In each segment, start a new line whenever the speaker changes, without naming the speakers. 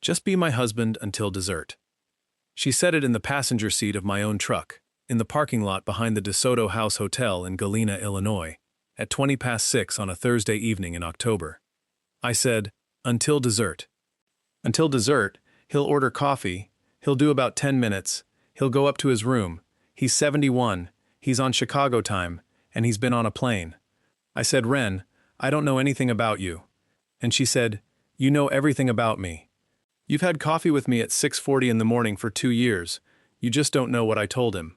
Just be my husband until dessert. She said it in the passenger seat of my own truck, in the parking lot behind the DeSoto House Hotel in Galena, Illinois, at 6:20 on a Thursday evening in October. I said, until dessert. Until dessert, he'll order coffee, he'll do about 10 minutes, he'll go up to his room, he's 71, he's on Chicago time, and he's been on a plane. I said, Ren, I don't know anything about you. And she said, you know everything about me. You've had coffee with me at 6:40 in the morning for 2 years, you just don't know what I told him.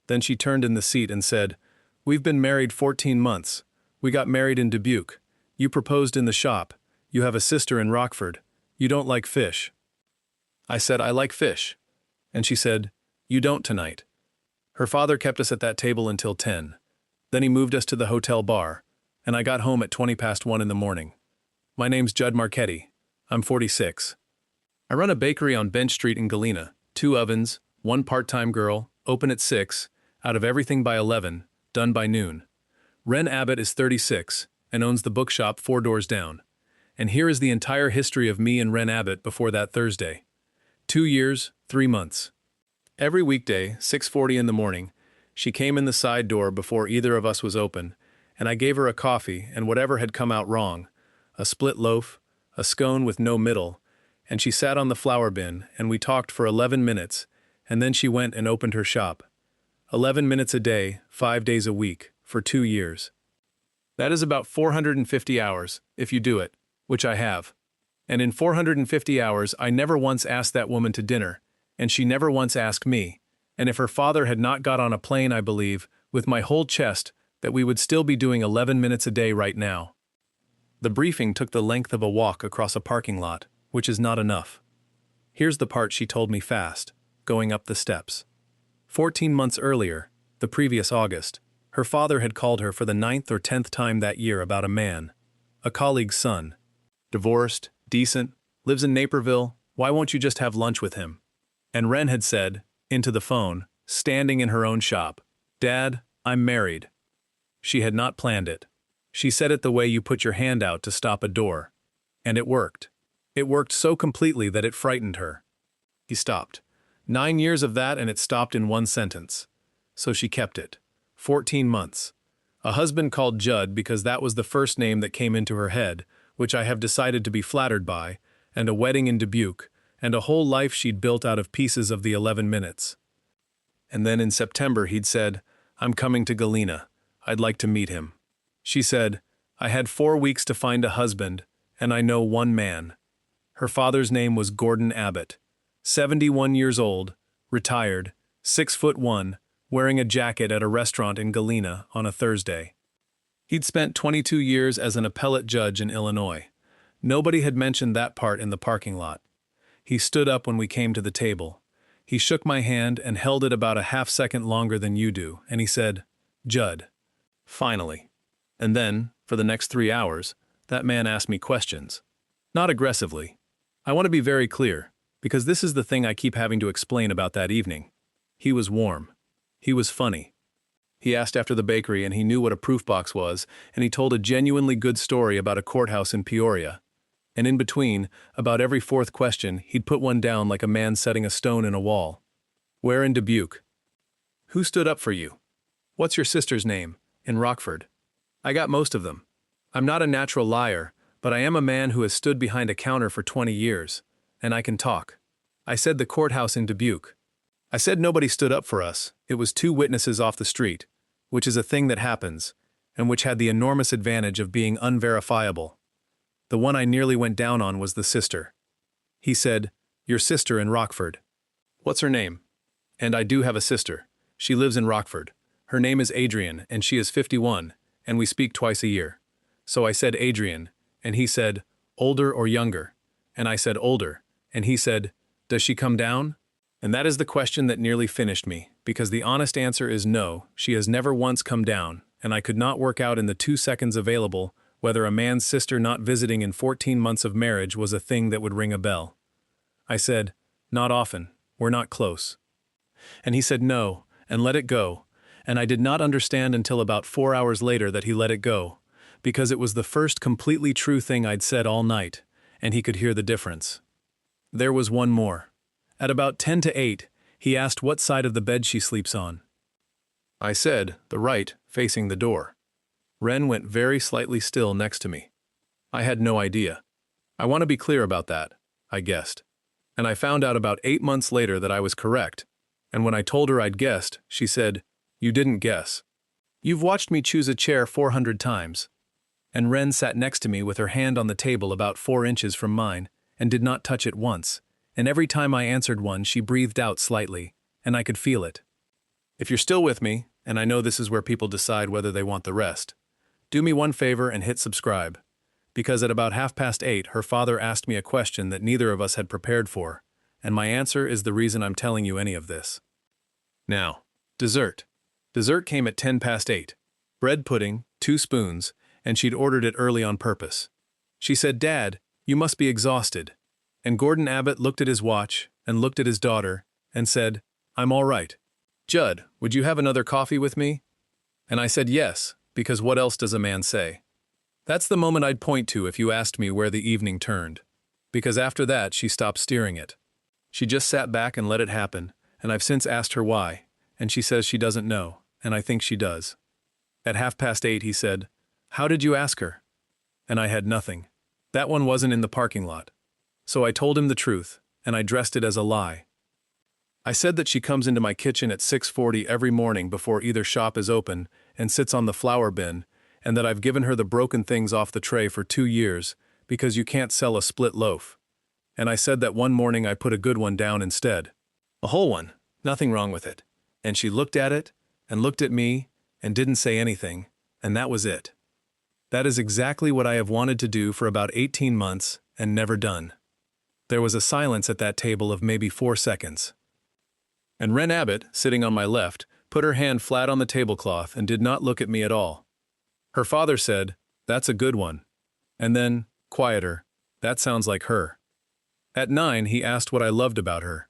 Then she turned in the seat and said, we've been married 14 months. We got married in Dubuque. You proposed in the shop. You have a sister in Rockford. You don't like fish. I said, I like fish. And she said, you don't tonight. Her father kept us at that table until 10. Then he moved us to the hotel bar, and I got home at 1:20 in the morning. My name's Judd Marchetti. I'm 46. I run a bakery on Bench Street in Galena, 2 ovens, 1 part-time girl, open at 6, out of everything by 11, done by noon. Ren Abbott is 36 and owns the bookshop 4 doors down. And here is the entire history of me and Ren Abbott before that Thursday. 2 years, 3 months. Every weekday, 6:40 in the morning, she came in the side door before either of us was open, and I gave her a coffee and whatever had come out wrong, a split loaf, a scone with no middle, and she sat on the flour bin and we talked for 11 minutes, and then she went and opened her shop. 11 minutes a day, 5 days a week, for 2 years. That is about 450 hours, if you do it, which I have. And in 450 hours, I never once asked that woman to dinner, and she never once asked me, and if her father had not got on a plane, I believe, with my whole chest, that we would still be doing 11 minutes a day right now. The briefing took the length of a walk across a parking lot, which is not enough. Here's the part she told me fast, going up the steps. 14 months earlier, the previous August, her father had called her for the 9th or 10th time that year about a man, a colleague's son. Divorced, decent, lives in Naperville, why won't you just have lunch with him? And Ren had said, into the phone, standing in her own shop, Dad, I'm married. She had not planned it. She said it the way you put your hand out to stop a door. And it worked. It worked so completely that it frightened her. He stopped. 9 years of that and it stopped in 1 sentence. So she kept it. 14 months. A husband called Judd because that was the first name that came into her head, which I have decided to be flattered by, and a wedding in Dubuque, and a whole life she'd built out of pieces of the 11 minutes. And then in September he'd said, I'm coming to Galena. I'd like to meet him. She said, I had 4 weeks to find a husband, and I know one man. Her father's name was Gordon Abbott. 71 years old, retired, 6'1", wearing a jacket at a restaurant in Galena on a Thursday. He'd spent 22 years as an appellate judge in Illinois. Nobody had mentioned that part in the parking lot. He stood up when we came to the table. He shook my hand and held it about a half-second longer than you do, and he said, Judd. Finally. And then, for the next 3 hours, that man asked me questions. Not aggressively. I want to be very clear, because this is the thing I keep having to explain about that evening. He was warm. He was funny. He asked after the bakery and he knew what a proof box was, and he told a genuinely good story about a courthouse in Peoria. And in between, about every 4th question, he'd put one down like a man setting a stone in a wall. Where in Dubuque? Who stood up for you? What's your sister's name? In Rockford. I got most of them. I'm not a natural liar, but I am a man who has stood behind a counter for 20 years, and I can talk. I said the courthouse in Dubuque. I said nobody stood up for us. It was 2 witnesses off the street, which is a thing that happens, and which had the enormous advantage of being unverifiable. The one I nearly went down on was the sister. He said, your sister in Rockford. What's her name? And I do have a sister. She lives in Rockford. Her name is Adrian, and she is 51, and we speak twice a year. So I said Adrian, and he said, older or younger? And I said older, and he said, does she come down? And that is the question that nearly finished me, because the honest answer is no, she has never once come down, and I could not work out in the 2 seconds available whether a man's sister not visiting in 14 months of marriage was a thing that would ring a bell. I said, not often, we're not close. And he said no, and let it go, and I did not understand until about 4 hours later that he let it go, because it was the first completely true thing I'd said all night, and he could hear the difference. there was one more. At about 10 to 8, he asked what side of the bed she sleeps on. I said, the right, facing the door. Ren went very slightly still next to me. I had no idea. I want to be clear about that, I guessed. And I found out about 8 months later that I was correct. And when I told her I'd guessed, she said, "You didn't guess. You've watched me choose a chair 400 times. And Ren sat next to me with her hand on the table about 4 inches from mine, and did not touch it once, and every time I answered one she breathed out slightly, and I could feel it. If you're still with me, and I know this is where people decide whether they want the rest, do me one favor and hit subscribe, because at about 8:30 her father asked me a question that neither of us had prepared for, and my answer is the reason I'm telling you any of this. Now, dessert. Dessert came at 8:10. Bread pudding, 2 spoons, and she'd ordered it early on purpose. She said, "Dad, you must be exhausted." And Gordon Abbott looked at his watch and looked at his daughter and said, "I'm all right. Judd, would you have another coffee with me?" And I said yes, because what else does a man say? That's the moment I'd point to if you asked me where the evening turned. Because after that, she stopped steering it. She just sat back and let it happen, and I've since asked her why, and she says she doesn't know, and I think she does. At 8:30, he said, "How did you ask her?" And I had nothing. That one wasn't in the parking lot. So I told him the truth, and I dressed it as a lie. I said that she comes into my kitchen at 6:40 every morning before either shop is open and sits on the flour bin, and that I've given her the broken things off the tray for 2 years because you can't sell a split loaf. And I said that one morning I put a good one down instead. A whole one, nothing wrong with it. And she looked at it, and looked at me, and didn't say anything, and that was it. That is exactly what I have wanted to do for about 18 months, and never done. There was a silence at that table of maybe 4 seconds. And Ren Abbott, sitting on my left, put her hand flat on the tablecloth and did not look at me at all. Her father said, "That's a good one." And then, quieter, "That sounds like her." At 9, he asked what I loved about her.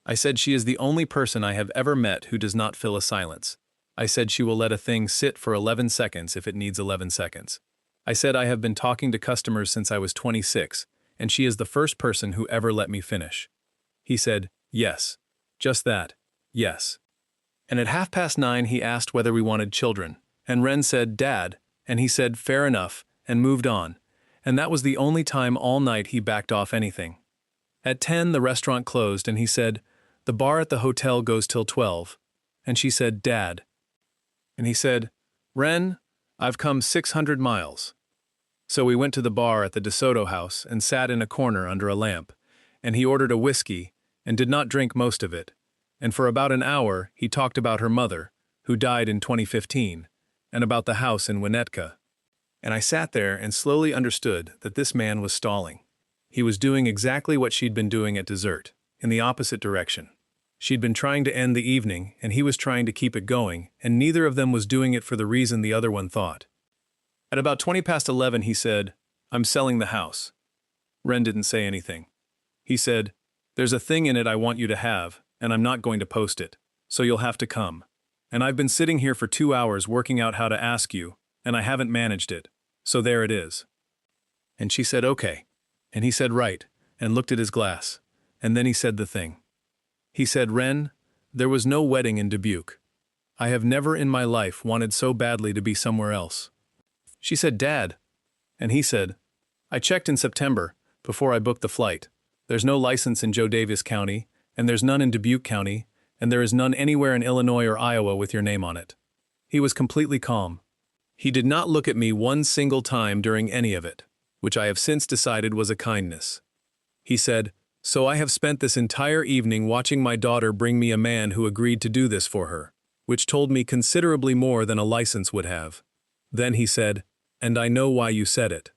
I said she is the only person I have ever met who does not fill a silence. I said she will let a thing sit for 11 seconds if it needs 11 seconds. I said I have been talking to customers since I was 26, and she is the first person who ever let me finish. He said, "Yes. Just that. Yes." And at 9:30 he asked whether we wanted children, and Ren said, "Dad," and he said, "Fair enough," and moved on, and that was the only time all night he backed off anything. At 10 the restaurant closed, and he said, "The bar at the hotel goes till 12, and she said, "Dad." And he said, "Ren, I've come 600 miles. So we went to the bar at the DeSoto house and sat in a corner under a lamp, and he ordered a whiskey and did not drink most of it, and for about an hour he talked about her mother, who died in 2015, and about the house in Winnetka. And I sat there and slowly understood that this man was stalling. He was doing exactly what she'd been doing at dessert, in the opposite direction. She'd been trying to end the evening, and he was trying to keep it going, and neither of them was doing it for the reason the other one thought. At about 11:20 he said, "I'm selling the house." Ren didn't say anything. He said, "There's a thing in it I want you to have, and I'm not going to post it, so you'll have to come. And I've been sitting here for 2 hours working out how to ask you, and I haven't managed it, so there it is." And she said, "Okay." And he said, "Right," and looked at his glass, and then he said the thing. He said, "Ren, there was no wedding in Dubuque. I have never in my life wanted so badly to be somewhere else." She said, "Dad." And he said, "I checked in September, before I booked the flight. There's no license in Joe Davis County, and there's none in Dubuque County, and there is none anywhere in Illinois or Iowa with your name on it." He was completely calm. He did not look at me one single time during any of it, which I have since decided was a kindness. He said, "So I have spent this entire evening watching my daughter bring me a man who agreed to do this for her, which told me considerably more than a license would have." Then he said, "And I know why you said it.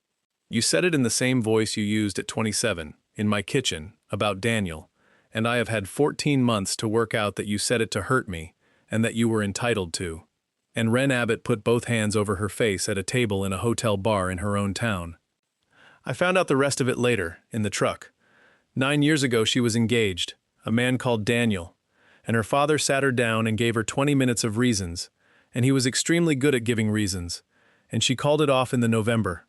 You said it in the same voice you used at 27, in my kitchen, about Daniel, and I have had 14 months to work out that you said it to hurt me, and that you were entitled to." And Ren Abbott put both hands over her face at a table in a hotel bar in her own town. I found out the rest of it later, in the truck. 9 years ago she was engaged, a man called Daniel, and her father sat her down and gave her 20 minutes of reasons, and he was extremely good at giving reasons, and she called it off in the November.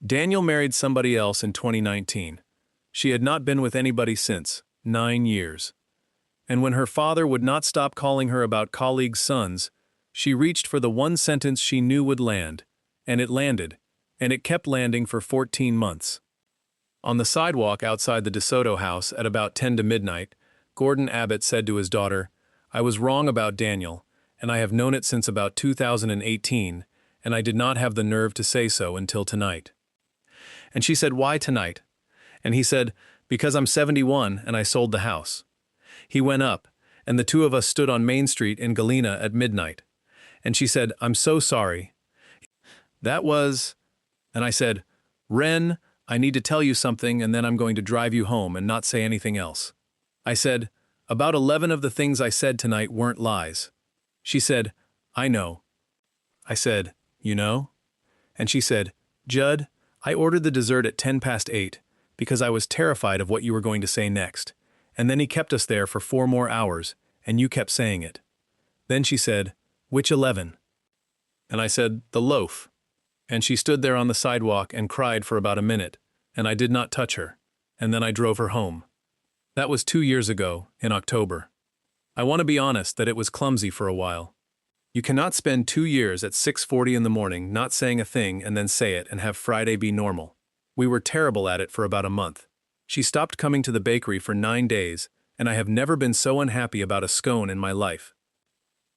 Daniel married somebody else in 2019. She had not been with anybody since 9 years. And when her father would not stop calling her about colleagues' sons, she reached for the one sentence she knew would land, and it landed, and it kept landing for 14 months. On the sidewalk outside the DeSoto house at about 10 to midnight, Gordon Abbott said to his daughter, "I was wrong about Daniel, and I have known it since about 2018, and I did not have the nerve to say so until tonight." And she said, "Why tonight?" And he said, "Because I'm 71 and I sold the house." He went up, and the two of us stood on Main Street in Galena at midnight. And she said, "I'm so sorry." That was... And I said, "Ren, I need to tell you something and then I'm going to drive you home and not say anything else." I said, "About 11 of the things I said tonight weren't lies." She said, "I know." I said, "You know?" And she said, "Judd, I ordered the dessert at 8:10 because I was terrified of what you were going to say next. And then he kept us there for 4 more hours, and you kept saying it." Then she said, "Which 11?" And I said, "The loaf." And she stood there on the sidewalk and cried for about a minute, and I did not touch her, and then I drove her home. That was 2 years ago, in October. I want to be honest that it was clumsy for a while. You cannot spend 2 years at 6:40 in the morning not saying a thing and then say it and have Friday be normal. We were terrible at it for about a month. She stopped coming to the bakery for 9 days, and I have never been so unhappy about a scone in my life.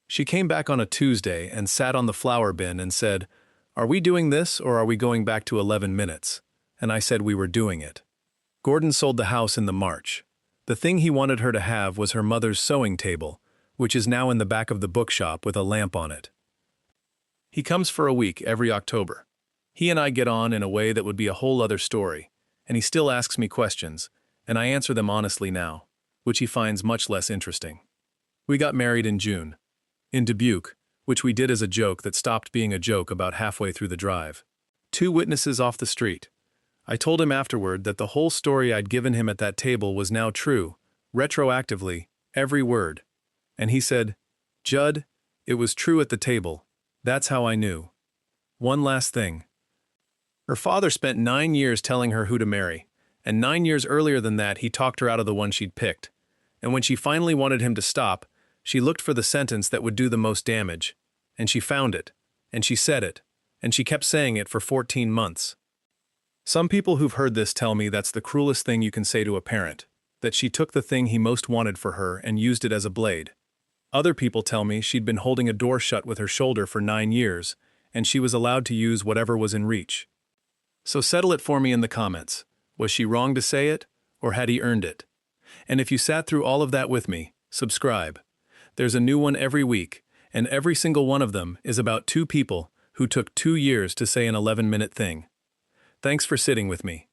She came back on a Tuesday and sat on the flour bin and said, "Are we doing this or are we going back to 11 minutes?" And I said we were doing it. Gordon sold the house in the March. The thing he wanted her to have was her mother's sewing table, which is now in the back of the bookshop with a lamp on it. He comes for a week every October. He and I get on in a way that would be a whole other story, and he still asks me questions, and I answer them honestly now, which he finds much less interesting. We got married in June, in Dubuque, which we did as a joke that stopped being a joke about halfway through the drive. 2 witnesses off the street. I told him afterward that the whole story I'd given him at that table was now true, retroactively, every word. And he said, "Judd, it was true at the table. That's how I knew." One last thing. Her father spent 9 years telling her who to marry, and 9 years earlier than that he talked her out of the one she'd picked. And when she finally wanted him to stop, she looked for the sentence that would do the most damage, and she found it, and she said it, and she kept saying it for 14 months. Some people who've heard this tell me that's the cruelest thing you can say to a parent, that she took the thing he most wanted for her and used it as a blade. Other people tell me she'd been holding a door shut with her shoulder for 9 years, and she was allowed to use whatever was in reach. So settle it for me in the comments. Was she wrong to say it, or had he earned it? And if you sat through all of that with me, subscribe. There's a new one every week, and every single one of them is about 2 people who took 2 years to say an 11-minute thing. Thanks for sitting with me.